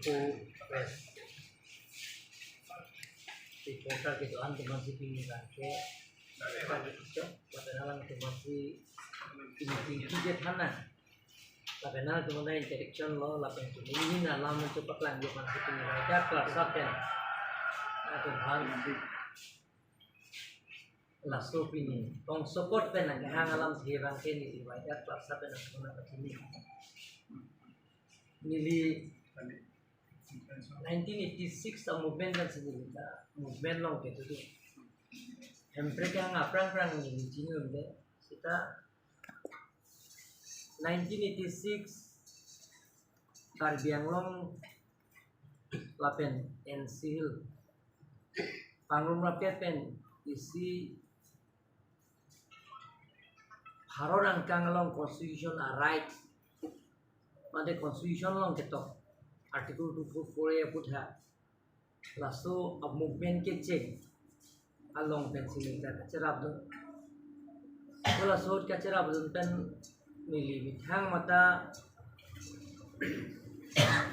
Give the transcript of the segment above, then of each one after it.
press reporter gitu an teman si pini ke kan itu padahal teman si pini dia tanah padahal teman interaction lo lapan tu ini alam cepat lanjut masih pini ada kelas sapen atau hal lasso pini tong support pen ang hang alam hirang ke ni ada kelas sapen atau mana sini nili 1986 ang movement ng sinilita movement long gitu tuh hempre kaya nga prang ni jinun de kita 1986 Karbiang long lapen ensil pangrum rakyat pen isi haroran kang long constitution a right made constitution long ketok article 244 ya putha lasso a movement ke check along pencil ka cerap do wala sort ka cerap do pen mili bithang mata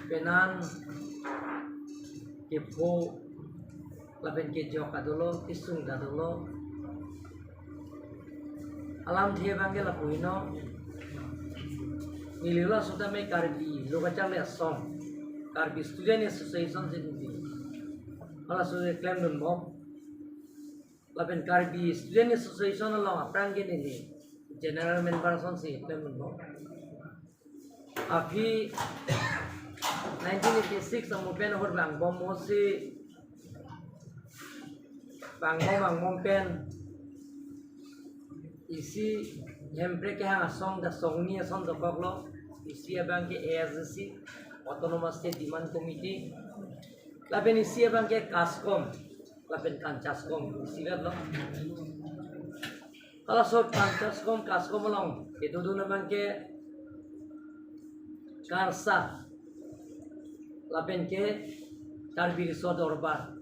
penan ke pho lapen ke jok adolo kisung dadolo alam thie bangge la puino nilila sudah me karbi lokacal le som karbi student association sini ala sudah claim dun bom lapen karbi student association ala aprang ke ni general member son si claim dun bom api 1986 ang pen hor bang bom mo si bang bom pen isi hempre ke hang song da song ni son da baglo isi abang ke ASC autonomous state demand committee laben isi abang ke kaskom laben kancaskom isi lo kalau so kancaskom kaskom long itu dulu nabang ke karsa laben ke karbiri so dorbar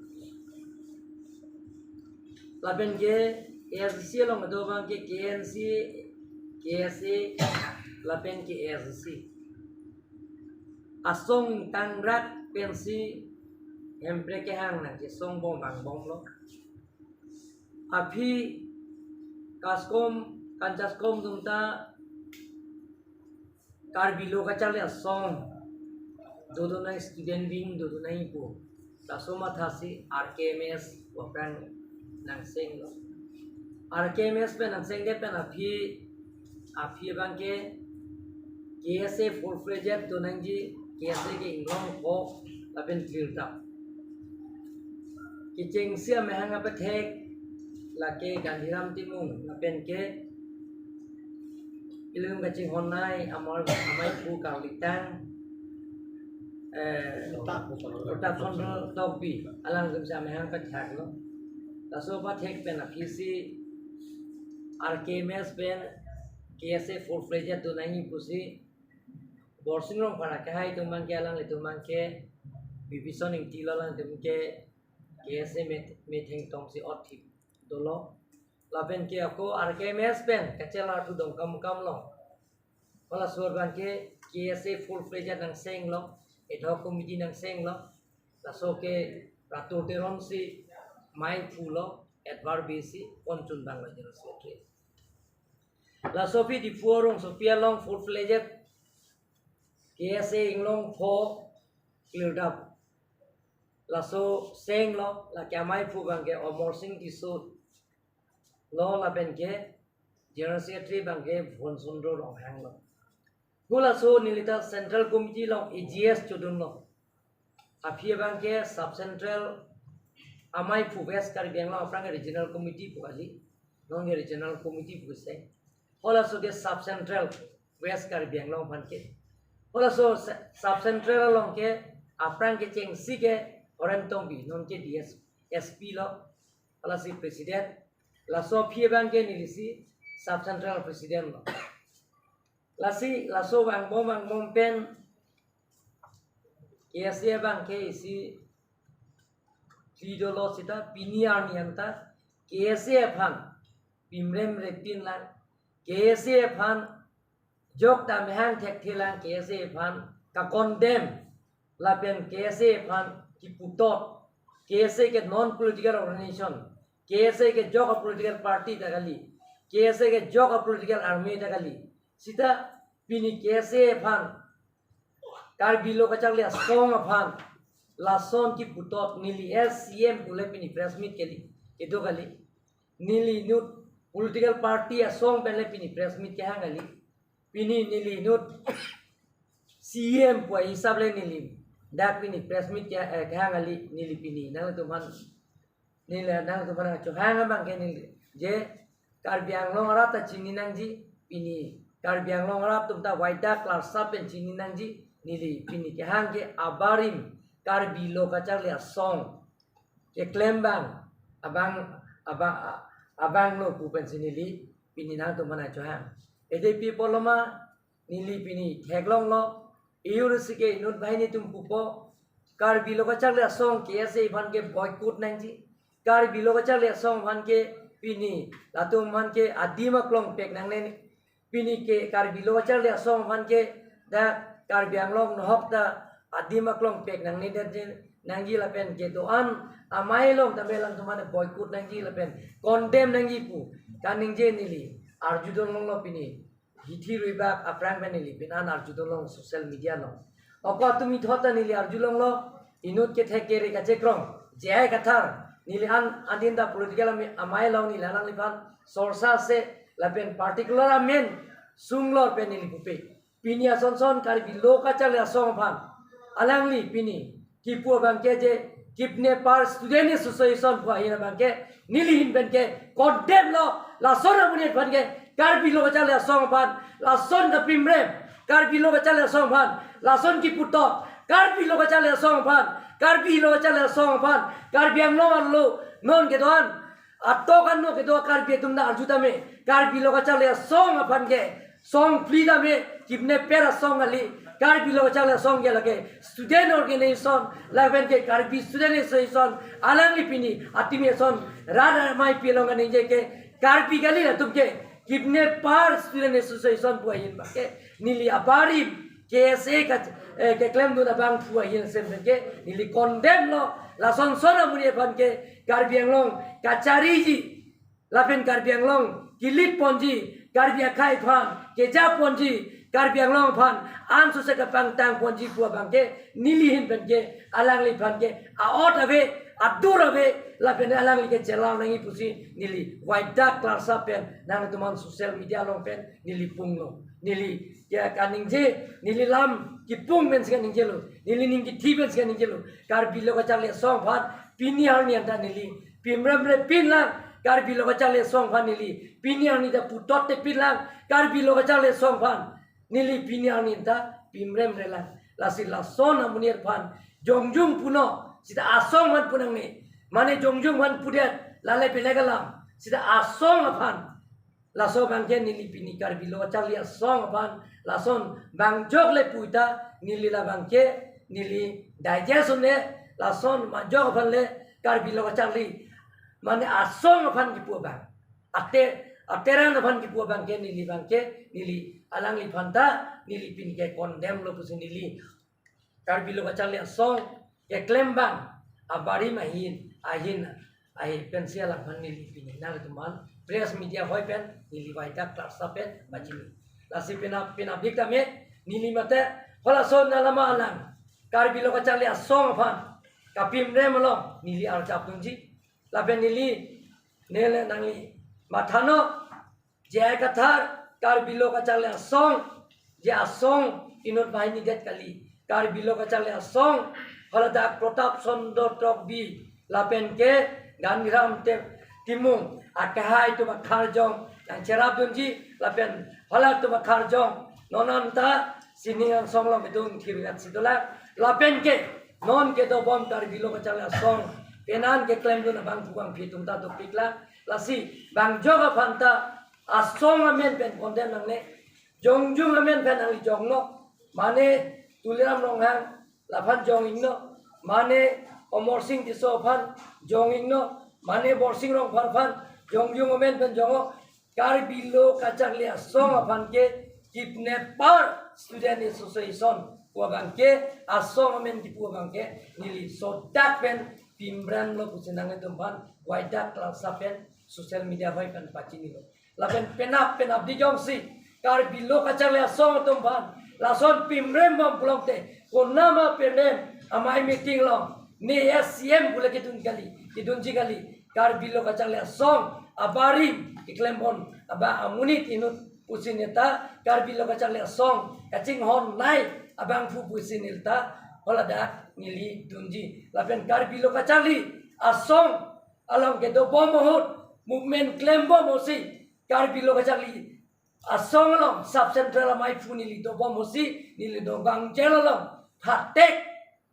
laben ke ASC long do bang ke KNC KSA lapen ke ASC asong tangrat pensi hempre ke hang na ke song bom bang bom lo api kaskom kancaskom dumta karbilo ka chale song dodo na student wing dodo na ipo tasoma thasi RKMS wapran nang seng lo RKMS पे नक्सेंगे पे अभी बंके KSA full fledged तो नहीं जी KSA के इंग्लैंड को अपन क्लियर था कि चिंगसिया महंगा पे थे लाके गांधीराम तिमुंग अपन के इलुम का चिंग होनाई हमारे फू कालितांग रोटा फंडल टॉपी अलग जैसे महंगा पे थे लो तसोबा थे पे ना किसी RKMS pen KSA full fledged tu nahi pusi borsing rong para kahai tu mang ke alang le tu mang ke bibison ing tilo lang tu ke KSA meeting tong si othi dolo laben ke ako RKMS pen kacela tu dong kam lo wala sur ban ke KSA full fledged nang seng lo edho committee nang seng lo la so ke ratu teron si mai fulo advar basi konchun bang la jero secretary la sofi di forong sofia long full fledged KSA inglong pho cleared up la so seng lo la kamai phu bang ke omor sing di so lo la ben ke general secretary bang ke von sundro rong hang lo gula so nilita central committee long AGS chudun lo aphi bang ke sub central amai phu west Karbiang lo aprang regional committee pukali long regional committee puse hola so ke sub central west Karbiang long phan ke hola so sub central long ke aprang ke cheng si ke oran tong bi non ke DS SP lo hola si president la so phi bang ke nilisi sub central president lo la so bang bom pen KSA bang ke isi Lidolo sita piniar nianta KSA phan pimrem rektin lang KSA phan jok ta mehang thek thilang KSA phan ka condemn lapen KSA pan ki putot KSA ke non political organization KSA ke jog political party tagali KSA ke jog political army tagali sita pini KSA pan kar bilo kachakle song pan lason ki putot nili SCM kule pini press meet keli itu kali nili nut political party song pele pini press meet ke hangali pini nili nut CM po hisab le nili dak pini press meet ke hangali nili pini nang tuman nili nang tuman cho hanga bang ke nili je karbiang long rat ta chini nang ji pini karbiang long rat tumta waida class sab pen chini nang ji nili pini ke hange abarim karbi lo kachak le song ke klembang abang lo ku pen sinili pini nang tuman cho hang ede people loma nili pini theklong lo Eurosike not bahini tum pupo kar bilo ka chagle song ke ase van ke boycott nang ji kar bilo ka chagle song van ke pini latum van ke adima klong pek nang ne pini ke kar bilo ka chagle song van ke da kar biang long no hok da adima klong pek nang ne de nang ji la pen ke doan amai long ta belang tu mana boycott nang ji la pen condemn nang ji pu kaning je nili arjudon long lo pini hithi ribak aprang benili binan arjudolong social media no apa tumi thota nili arjulong lo inut ke theke re ka chekrong jai kathar nili an adinda political amai lo ni lanang lipan sorsa se lapen particular amen sunglor penili pupe pinia sonson kar bilo ka chale song phan alangli pini kipu bangke je kipne par student association phwa hina bangke nili hin benke condemn lo la sona bunit bangke kar bilo ka chale song phan la son da pimrem kar bilo ka chale song phan la son ki puto kar bilo ka chale song phan kar bilo ka chale song phan kar biang lo lo non ke don atto kan no ke do kar bi tum na arjuta me kar bilo ka chale song phan ke song frida me kipne pera song ali kar bilo ka chale song ke lage student organization laven ke kar bi student association alang lipini atimi son rara mai pilong ani je ke kar bi gali na tum ke kipne par student association puahin bake nili abarim KSA ke claim do na bang puahin semben ke nili condemn lo la son sona munie pan ke karbiang long kacari ji lapen karbiang long kilit ponji karbia khai phan ke ja ponji karbiang long phan an su se ka pang tang ponji pu bang ke nili hin pen ke alang li phan ke a ot ave adur ave la pen alang like jelang nangi pusi nili waida klasa pen nang teman sosial media long pen nili punglo nili ya kaning je nili lam ki pung men sing ning jelo nili ning ki thi ben sing ning jelo kar bilo ka chale song phan pini har ni anta nili pimram re pin lang kar bilo ka chale song phan nili pini har ni da putot te pin lang kar bilo ka chale song phan nili pini har ni da pimrem re lang la si la son amunir phan jongjung puno sida asong man punang ni mane jongjung man pudet lalai pelegalam sida asong aphan laso bangke nili pini kar bilo chali asong aphan lason bang jog le puita nili la bangke nili digestion le lason ma jog aphan le kar bilo chali mane asong aphan ki pu bang ateran aphan ki pu bangke nili alang li phanta nili pini ke condemn lo pusin nili kar bilo chali asong ke claim bang abari mahin ahin pensial aphan nili pini na tuman press media hoi pen nili waita klasa pen bajini lasi pena bikta me nili mate hola son na lama alang kar bilo ka chale asong aphan kapim rem lo nili ar chapungji la pen nili nele nangli mathano je kathar kar bilo ka chale asong je asong inot bahini det kali kar bilo ka chale asong hola da protap sondor tok bi lapen ke gangram te timung akahai tu makhar jong yang cerap dunji lapen hola tu makhar jong nonon ta sini yang songlong bedung kiriat situla lapen ke non ke do bom tar bilo ka chala song penan ke claim do na bang buang pitung ta to pikla lasi bang joga phanta asong amen pen condemn nang ne jongjung amen pen ang jongno mane tuliram long hang laphan jong ingno mane omor sing diso phan jong ingno mane borsing rong phan jongjung amen pen jongo kar bilo kachak le song phan ke kipne par student association pua bangke asong amen ki pua bangke nili so dak pen pimbran lo kusenang itu ban waidak klasa pen social media vai pen pacini lo lapen penap di jongsi kar bilo kacale asong itu ban lason pimrem bam pulang te konama penem amai meeting lo ni SCM boleh kitun kali kar bilo kacale asong abarim iklembon aba amunit inut pusineta kar bilo kacale asong kacing hon nai abang fu pusinilta holada nili tunji lapen kar bilo kacali asong along ke do bomohut movement klembo mosi kar bilo kacali asong long sub central mai fu nili do bomosi nili do bang jelolong hatek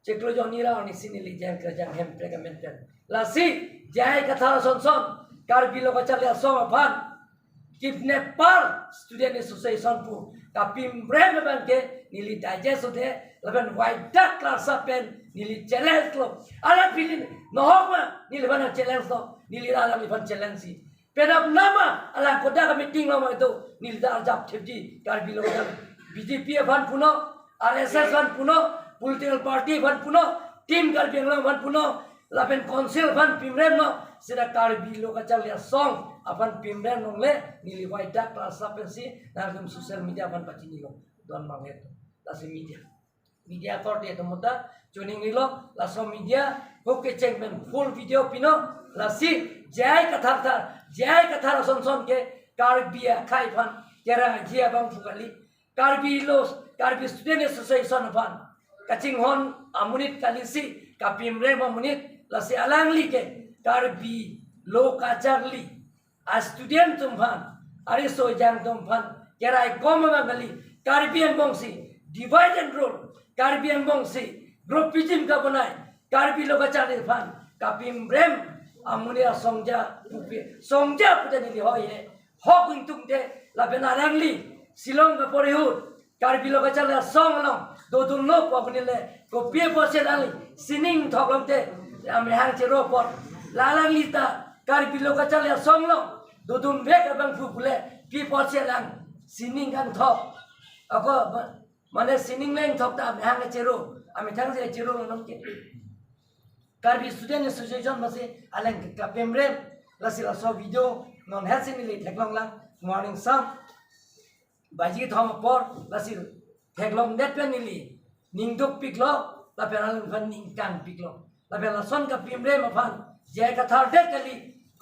ceklo jonira ni sini li jang kerjang hem prekamenten lasi jai katha son kar bilo kacali asong apan kidnapper student association pu kapim brem banke nili digest ude laban waidak klasa pen nili challenge lo ala pilin nohoma nili bana challenge lo nili ala li ban challenge si pedap nama ala koda ka meeting lo itu nili dar jap thepji kar bilo BJP ban puno RSS ban puno political party ban puno team kar benglang ban puno laban council ban pimrem no sida kar bilo ka chal ya song apan pimrem nong le nili waidak klasa pen si na social media ban pacini lo don manget lasi media korte to muta tuning nilo laso media hoke checkman full video pino lasi jai kathar son ke karbia khai phan kera jia bang fukali karbi student association phan kaching hon amunit kalisi kapimre amunit lasi alangli ke karbi lo kacharli a student tum phan ari so jang tum phan kera kom bangali karbi and bongsi divide and rule karbi and bongsi groupism ka banai karbi lo kachari phan kapimrem amunia songja puja ni hoye hok untung de la benarangli silong ka porihut karbi lo kachari song long do dun lo ko bunile ko pie pose dali sining thoklom te ame hang chero pot lalang lita karbi lo kachari song long do dun be ka bang fu pule pie pose lang sining kan thok ako mana sining leng thok ta ame hang chero ame thang se chero long ke karbi student association masih aleng ka pemrem lasila so video non hasin li theklong lang morning sam baji thom por lasil theklong net pen li ningduk piklo la penal van ningkang piklo la pela son ka pemrem afan je ka thar de kali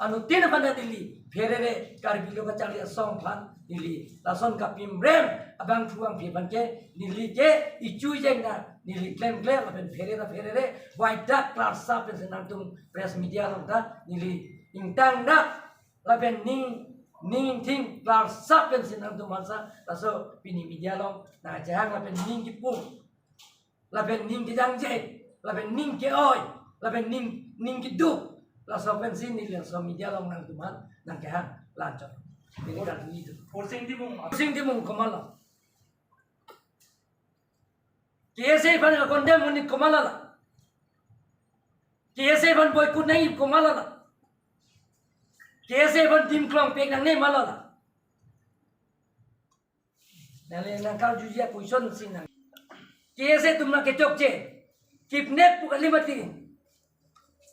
anu tin bana dili ferere karbi lo ka chali song phan dili la son ka pemrem abang thuang phi ban ke dili ke ichu jeng na nili claim la pen ferere white dark class sa pen senang tum press media long ta nili intang na la pen ning ting class sa pen senang tum masa la so pini media long na jang la pen ning ki pung la pen ning ki jang je la pen ning ke oi la pen ning ki du la so pen sin nili so media long nang tuman nang ke han lan chot ini kan ni tu forcing di mung komala KSA ban condemn unit komala la KSA ban boycott nahi komala la KSA ban tim klong pek nang nei mala la nale nang kal jujia question sin nang KSA tumna ke chokche kidnap pu kalimati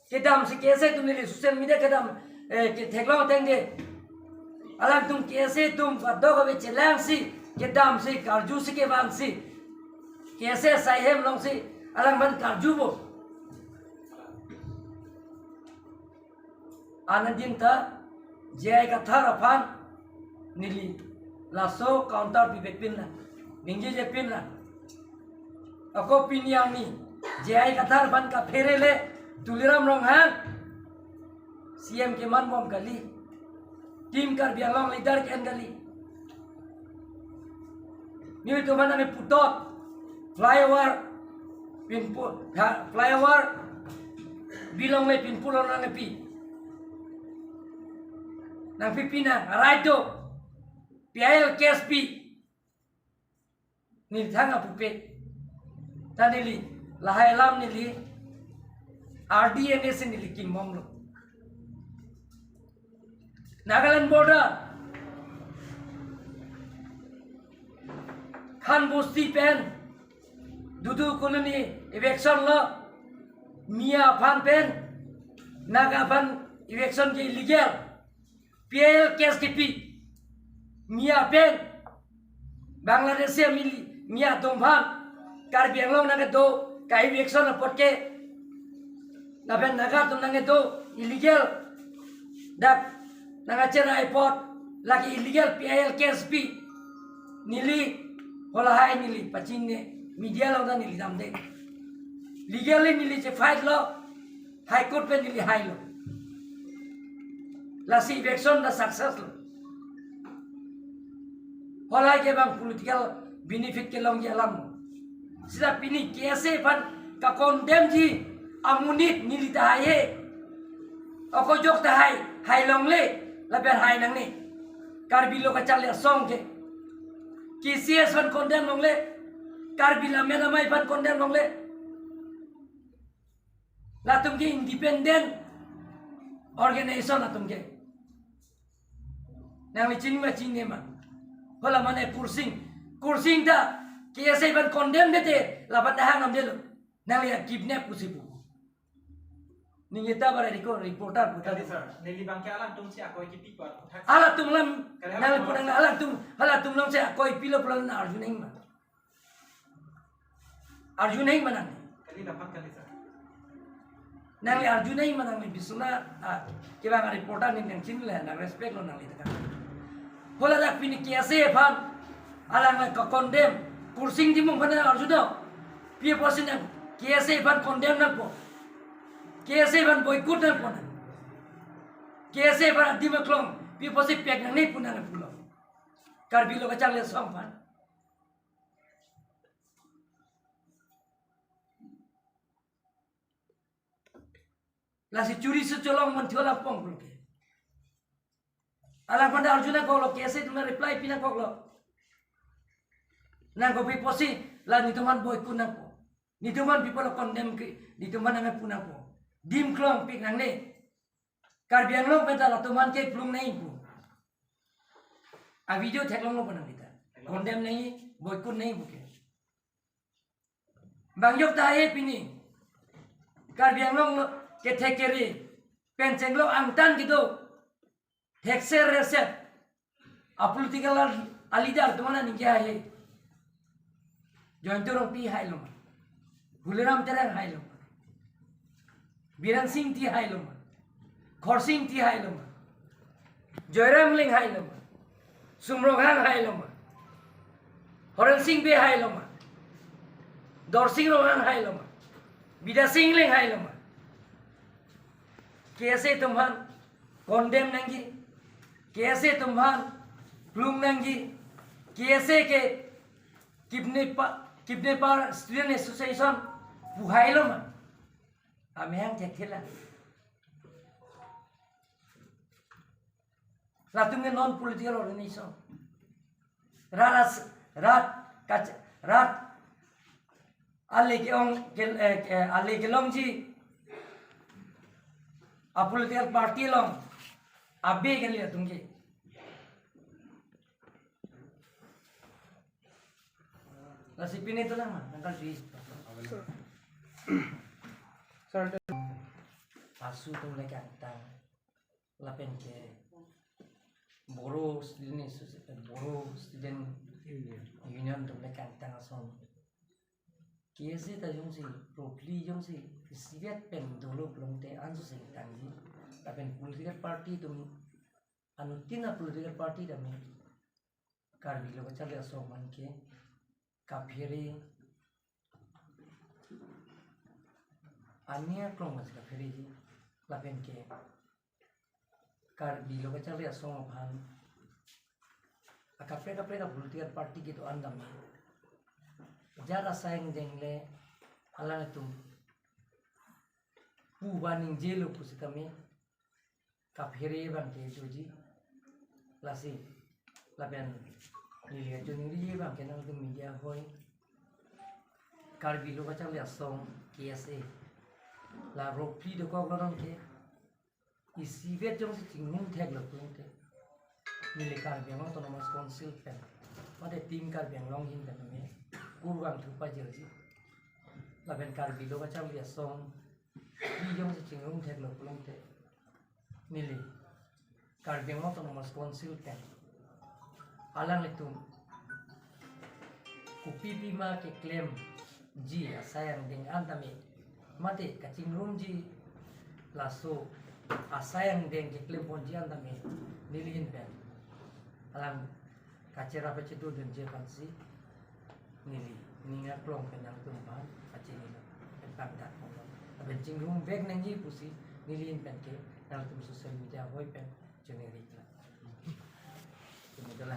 kedam si KSA tumne li social media kedam ke theklong tenge alam tum KSA tum faddo ka be chelang si kedam si karju si ke bang si कैसे साहेब लोग से अलग बंद काजूबो आनंदिन था जय का था रफान नीली लासो काउंटर बिबेक पिन ना निंगे जे पिन ना अको पिन यानी जय का था रफान का फेरे ले तुलिराम रोंग हैं सीएम के मन बम गली टीम कर बियालोंग लीडर के गली न्यू तो mana में पुटोट flyover bilong le pinpul orang nepi nang pipina raido PIL KSP ni thang apupe tanili lahai lam nili RDNA se nili king momlo Nagaland border Khan Bosti pen dudu koloni election lo mia fan pen naga fan election ke illegal PL case ke pi mia pen Bangladesh se mia tomfan Karbi Anglong naga do kai election na potke na pen naga tum naga do illegal dak naga chera ipot lagi illegal PL case pi nili hola hai nili pachin ne media lo da nili dam de legally nili che fight lo high court pe nili high lo la si election da success lo hola ke bang political benefit ke long ya lam sida pini kese pan ka condemn ji amunit nili ta hai ako jok ta hai long le la ber hai nang ni Karbi lo ka chal ya song ke KCS fan condemn long le Karbi la mena mai fan condemn long le la tum ke independent organization la tum ke nang li chin ma chin ne ma hola mane kursing ta KCS fan condemn bete la ban hang nam de lo nang li kidnap kusipu ningita bara riko reporter putar sir neli bangke alang tum si akoi ki pikot ala tum lam nang pulang ala tum lam se koi pilo pulang na Arjun hing mana kali dapat kali sir nang li Arjun hing mana ni bisuna ke bang reporter ni nang chin le nang respect lo nang li taka hola dak pini kiase fan ala nang ka condemn kursing di mong bana Arjun do pie posin nang kiase fan condemn nang po KSA ban boycott na puna KSA ban di maklong pi posi pek nang nei puna na pulo Karbi lo ka chang le som fan la si curi se colong man thiola pong pulo ke ala panda Arjuna ko lo KSA tuna reply pina ko lo nang ko pi posi la ni tuman boycott na po ni tuman people condemn ke ni tuman na puna po dim klong pik nang ne Karbi Anglong peta la tuman ke plung nei pu a video theklong lo panang kita condemn nei boycott nei buke bang yok ta he pini Karbi Anglong ke thekeri penchenglo angtan gitu thekser reset apolitical alidar tumana ningya he jointorong pi hailo Huliram terang hailo Biran Singh ti hai loma Khor Singh ti hai loma Joyram Ling hai loma Sumroghang hai loma Horan Singh be hai loma Dor Singh Rohan hai loma Bida Singh Ling hai loma कैसे तुम्हान condemn नंगी कैसे तुम्हान प्लूम नंगी कैसे के किपने पर स्टूडेंट एसोसिएशन बुहाई लो मा Amehang cekila. Latungnya non political organization. Rat ale ke long ji a political party long abe ke lihat tungge. Lasipin itu lah mah, nangkal sih. Asu tu mereka tang lapen ke Boro student union tu mereka tang ason kiasi ta jong si propli jong si siat pen dolo belum te ansu sing tangji lapen political party tu anutina political party dami Karbi lo kacale aso man ke kafiri Ania kromas ka pheri ji lapen ke Karbi lo kacale aso bhan akapre ka political party ki to andam jara sayang jengle ala tu pu baning jelo pusikame ka pheri ban ke joji lasi lapen lilia joni ban ke nang tu media hoi Karbi lo kacale aso KSA la ropli de ko glorong ke isi vet jong si tingung thek lo pung te nile Karbi Anglong autonomous council pen mate team Karbi Anglong hin kan me kurwang thu pa jerji laben kar bilo ka chang lia song bi jong se ching rum thek lo plong te nili kar beng mo to mas konsil pen alang letum ku pipi ma ke claim ji asayang ding antami mate kaching rum ji laso asayang ding ke claim pon ji antami nilin pen alang kacera pa chitu dun je pansi nili ninga klong penang tumban kacing ilo pen dat mo aben ching rum vek nang ji pusi nilin pen ke nang tum social media hoi pen generic la. Kemudian